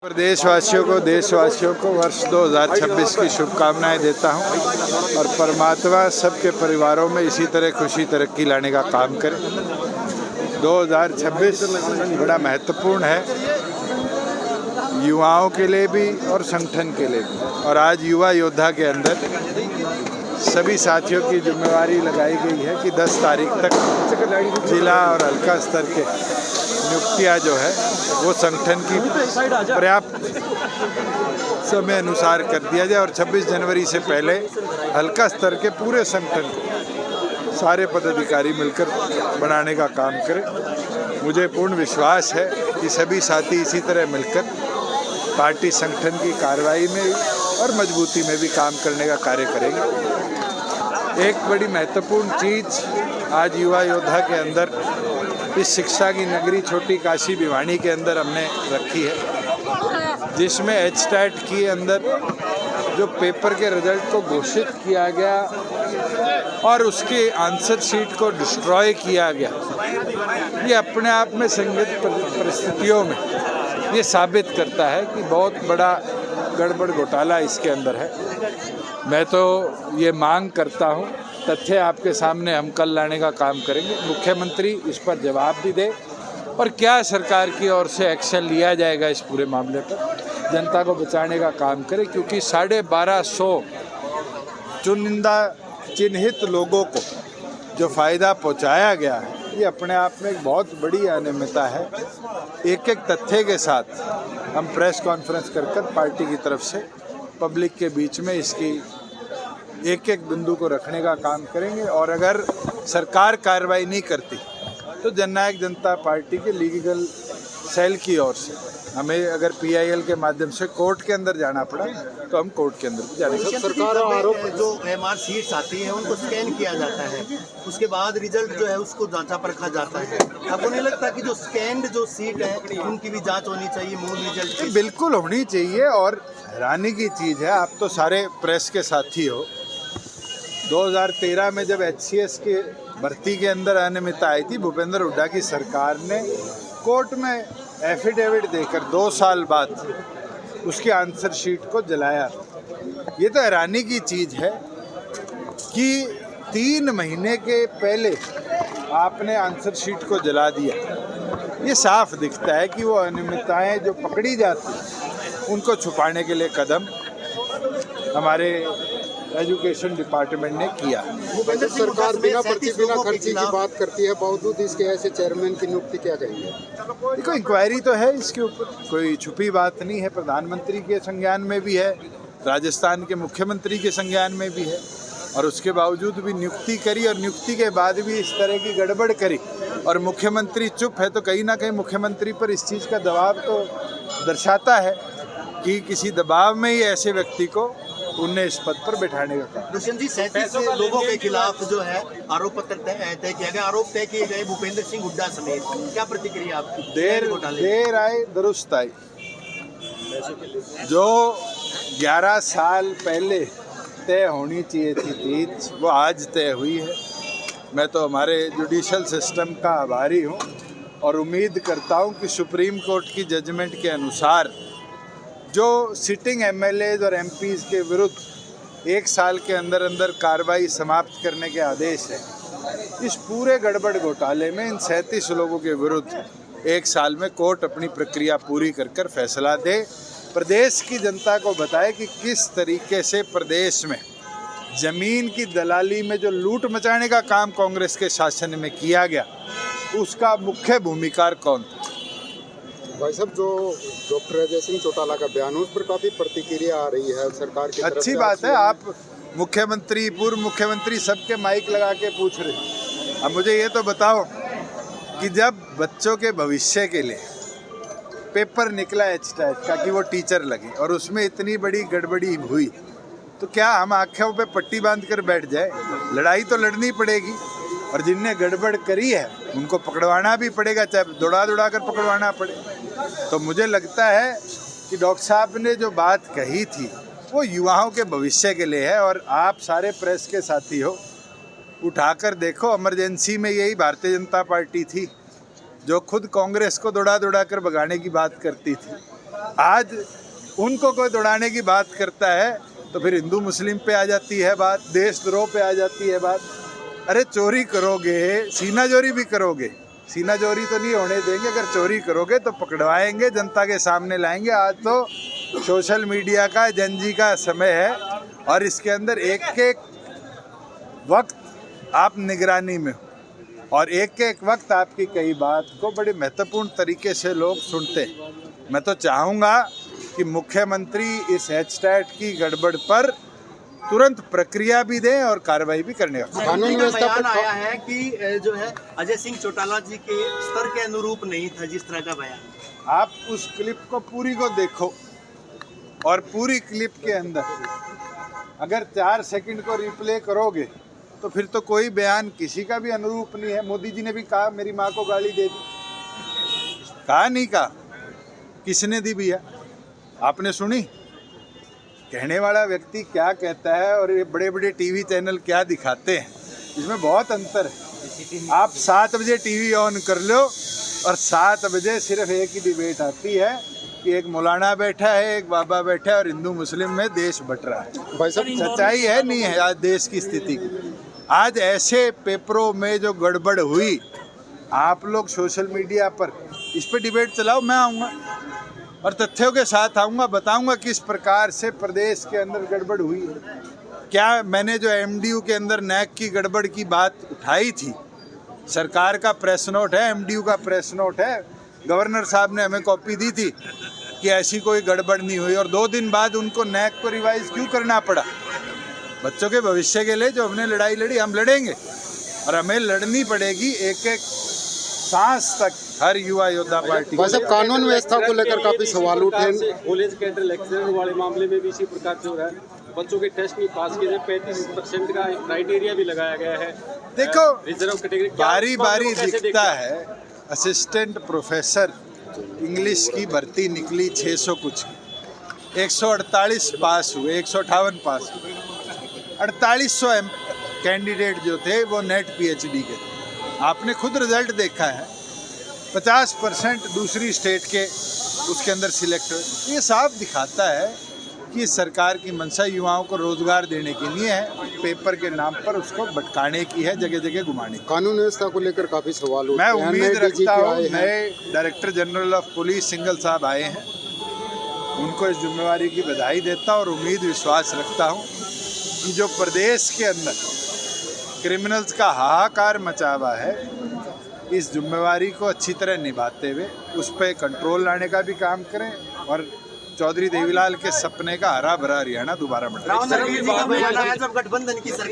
प्रदेशवासियों को देशवासियों को वर्ष 2026 की शुभकामनाएं देता हूं और परमात्मा सबके परिवारों में इसी तरह खुशी तरक्की लाने का काम करे। 2026 बड़ा महत्वपूर्ण है युवाओं के लिए भी और संगठन के लिए भी। और आज युवा योद्धा के अंदर सभी साथियों की जिम्मेवारी लगाई गई है कि 10 तारीख तक जिला और हल्का स्तर के नियुक्तियाँ जो है वो संगठन की पर्याप्त समय अनुसार कर दिया जाए और 26 जनवरी से पहले हल्का स्तर के पूरे संगठन को सारे पदाधिकारी मिलकर बनाने का काम करें। मुझे पूर्ण विश्वास है कि सभी साथी इसी तरह मिलकर पार्टी संगठन की कार्रवाई में और मजबूती में भी काम करने का कार्य करेंगे। एक बड़ी महत्वपूर्ण चीज़ आज युवा योद्धा के अंदर इस शिक्षा की नगरी छोटी काशी भिवानी के अंदर हमने रखी है, जिसमें एचटेट के अंदर जो पेपर के रिजल्ट को घोषित किया गया और उसके आंसर शीट को डिस्ट्रॉय किया गया। ये अपने आप में संदिग्ध परिस्थितियों में ये साबित करता है कि बहुत बड़ा गड़बड़ घोटाला इसके अंदर है। मैं तो ये मांग करता हूँ, तथ्य आपके सामने हम कल लाने का काम करेंगे। मुख्यमंत्री इस पर जवाब भी दे और क्या सरकार की ओर से एक्शन लिया जाएगा इस पूरे मामले पर, जनता को बचाने का काम करे। क्योंकि 1250 चुनिंदा चिन्हित लोगों को जो फ़ायदा पहुंचाया गया है, ये अपने आप में एक बहुत बड़ी अनियमितता है। एक एक तथ्य के साथ हम प्रेस कॉन्फ्रेंस कर पार्टी की तरफ से पब्लिक के बीच में इसकी एक एक बिंदु को रखने का काम करेंगे। और अगर सरकार कार्रवाई नहीं करती तो जननायक जनता पार्टी के लीगल सेल की ओर से हमें अगर पीआईएल के माध्यम से कोर्ट के अंदर जाना पड़ा तो हम कोर्ट के अंदर भी जाएंगे। सरकार आरोप जो एमआर सीट्स आती हैं उनको स्कैन किया जाता है, उसके बाद रिजल्ट जो है उसको जांचा परखा जाता है। आपको नहीं लगता कि जो स्कैन्ड जो सीट है उनकी भी जांच होनी चाहिए मूल रिजल्ट की? बिल्कुल होनी चाहिए। और हैरानी की चीज़ है, आप तो सारे प्रेस के साथी हो, 2013 में जब एचसीएस के भर्ती के अंदर अनियमितता आई थी, भूपेंद्र हुड्डा की सरकार ने कोर्ट में एफिडेविट देकर 2 साल बाद उसकी आंसर शीट को जलाया। ये तो हैरानी की चीज़ है कि 3 महीने के पहले आपने आंसर शीट को जला दिया। ये साफ दिखता है कि वो अनियमितताएं जो पकड़ी जाती उनको छुपाने के लिए कदम हमारे एजुकेशन डिपार्टमेंट ने किया। सरकार बिना पर्ची बिना खर्ची की बात करती है, बावजूद इसके ऐसे चेयरमैन की नियुक्ति क्या कहेंगे? देखो, इंक्वायरी तो है इसके ऊपर, कोई छुपी बात नहीं है। प्रधानमंत्री के संज्ञान में भी है, राजस्थान के मुख्यमंत्री के संज्ञान में भी है, और उसके बावजूद भी नियुक्ति करी और नियुक्ति के बाद भी इस तरह की गड़बड़ करी और मुख्यमंत्री चुप है, तो कहीं ना कहीं मुख्यमंत्री पर इस चीज़ का दबाव तो दर्शाता है कि किसी दबाव में ही ऐसे व्यक्ति को उन्हें इस पद पर बैठाने का काम। दुष्यंत जी, 37 लोगों के खिलाफ जो है आरोप पत्र तय किया गया, आरोप तय किए गए भूपेंद्र सिंह हुड्डा समेत, क्या प्रतिक्रिया आपकी? देर आए दुरुस्त आई। जो 11 साल पहले तय होनी चाहिए थी चीज, वो आज तय हुई है। मैं तो हमारे जुडिशल सिस्टम का आभारी हूँ और उम्मीद करता हूँ कि सुप्रीम कोर्ट की जजमेंट के अनुसार जो सिटिंग एमएलएज और एमपीज के विरुद्ध 1 साल के अंदर अंदर कार्रवाई समाप्त करने के आदेश है, इस पूरे गड़बड़ घोटाले में इन 37 लोगों के विरुद्ध 1 साल में कोर्ट अपनी प्रक्रिया पूरी कर फैसला दे, प्रदेश की जनता को बताए कि किस तरीके से प्रदेश में ज़मीन की दलाली में जो लूट मचाने का काम कांग्रेस के शासन में किया गया, उसका मुख्य भूमिकार कौन था। भाई साहब, जो डॉक्टर अजय सिंह चौटाला का बयान उस पर काफ़ी प्रतिक्रिया आ रही है सरकार की तरफ से। अच्छी बात है, आप मुख्यमंत्री पूर्व मुख्यमंत्री सबके माइक लगा के पूछ रहे। अब मुझे ये तो बताओ कि जब बच्चों के भविष्य के लिए पेपर निकला एचटेट का कि वो टीचर लगे और उसमें इतनी बड़ी गड़बड़ी हुई, तो क्या हम आँखों पे पट्टी बांध कर बैठ जाए? लड़ाई तो लड़नी पड़ेगी और जिनने गड़बड़ करी है उनको पकड़वाना भी पड़ेगा, चाहे दौड़ा कर पकड़वाना पड़े। तो मुझे लगता है कि डॉक्टर साहब ने जो बात कही थी वो युवाओं के भविष्य के लिए है। और आप सारे प्रेस के साथी हो, उठाकर देखो, इमरजेंसी में यही भारतीय जनता पार्टी थी जो खुद कांग्रेस को दौड़ा कर भगाने की बात करती थी। आज उनको कोई दौड़ाने की बात करता है तो फिर हिंदू मुस्लिम पे आ जाती है बात, देशद्रोह पे आ जाती है बात। अरे चोरी करोगे, सीनाजोरी भी करोगे, सीनाजोरी तो नहीं होने देंगे। अगर चोरी करोगे तो पकड़वाएंगे, जनता के सामने लाएंगे। आज तो सोशल मीडिया का जनजी का समय है और इसके अंदर एक एक वक्त आप निगरानी में हो और एक एक वक्त आपकी कई बात को बड़े महत्वपूर्ण तरीके से लोग सुनते हैं। मैं तो चाहूँगा कि मुख्यमंत्री इस हैशटैग की गड़बड़ पर तुरंत प्रक्रिया भी दें और कार्रवाई भी करने का। कानून व्यवस्था पर आया है कि जो है अजय सिंह चौटाला जी के स्तर के अनुरूप नहीं था जिस तरह का बयान। आप उस क्लिप को पूरी को देखो और पूरी क्लिप के अंदर अगर 4 सेकंड को रिप्ले करोगे तो फिर तो कोई बयान किसी का भी अनुरूप नहीं है। मोदी जी ने भी कहा मेरी माँ को गाली दे दी, कहा नहीं कहा, किसने दी भैया? आपने सुनी? कहने वाला व्यक्ति क्या कहता है और ये बड़े बड़े टीवी चैनल क्या दिखाते हैं, इसमें बहुत अंतर है। आप 7 बजे टीवी ऑन कर लो और 7 बजे सिर्फ एक ही डिबेट आती है कि एक मौलाना बैठा है, एक बाबा बैठा है और हिंदू मुस्लिम में देश बट रहा है। भाई साहब सच्चाई है नहीं है आज देश की स्थिति की। आज ऐसे पेपरों में जो गड़बड़ हुई, आप लोग सोशल मीडिया पर इस पर डिबेट चलाओ, मैं आऊँगा और तथ्यों के साथ आऊँगा, बताऊँगा किस प्रकार से प्रदेश के अंदर गड़बड़ हुई है। क्या मैंने जो एमडीयू के अंदर नैक की गड़बड़ की बात उठाई थी, सरकार का प्रेस नोट है, एमडीयू का प्रेस नोट है, गवर्नर साहब ने हमें कॉपी दी थी कि ऐसी कोई गड़बड़ नहीं हुई और 2 दिन बाद उनको नैक को रिवाइज क्यों करना पड़ा? बच्चों के भविष्य के लिए जो हमने लड़ाई लड़ी, हम लड़ेंगे और हमें लड़नी पड़ेगी एक एक सांस तक हर युवा योद्धा पार्टी। वैसे कानून व्यवस्था को लेकर काफी सवाल उठे। कॉलेज कैडर इलेक्शन वाले मामले में भी इसी प्रकार से हो रहा है, बच्चों के टेस्ट नहीं पास किए, 35% का क्राइटेरिया भी लगाया गया है। देखो रिजर्व कैटेगरी बारी बारी दिखता है। असिस्टेंट प्रोफेसर इंग्लिश की भर्ती निकली 600 कुछ, 148 पास हुए, 158 पास हुए। 4800 कैंडिडेट जो थे वो नेट पीएचडी के थे। आपने खुद रिजल्ट देखा है, 50% दूसरी स्टेट के उसके अंदर सिलेक्ट हुए। ये साफ दिखाता है कि सरकार की मंशा युवाओं को रोजगार देने के लिए है, पेपर के नाम पर उसको भटकाने की है, जगह जगह घुमाने की। कानून व्यवस्था को लेकर काफी सवाल उठे। मैं उम्मीद रखता हूँ नए director general of police Singhal साहब आए हैं, उनको इस जिम्मेवारी की बधाई देता हूँ और उम्मीद विश्वास रखता हूँ कि जो प्रदेश के अंदर क्रिमिनल्स का हाहाकार मचा हुआ है, इस जिम्मेवारी को अच्छी तरह निभाते हुए उस पर कंट्रोल लाने का भी काम करें और चौधरी देवीलाल के सपने का हरा भरा हरियाणा दोबारा बने। राहुल गांधी जी का बयान आया जब गठबंधन की सरकार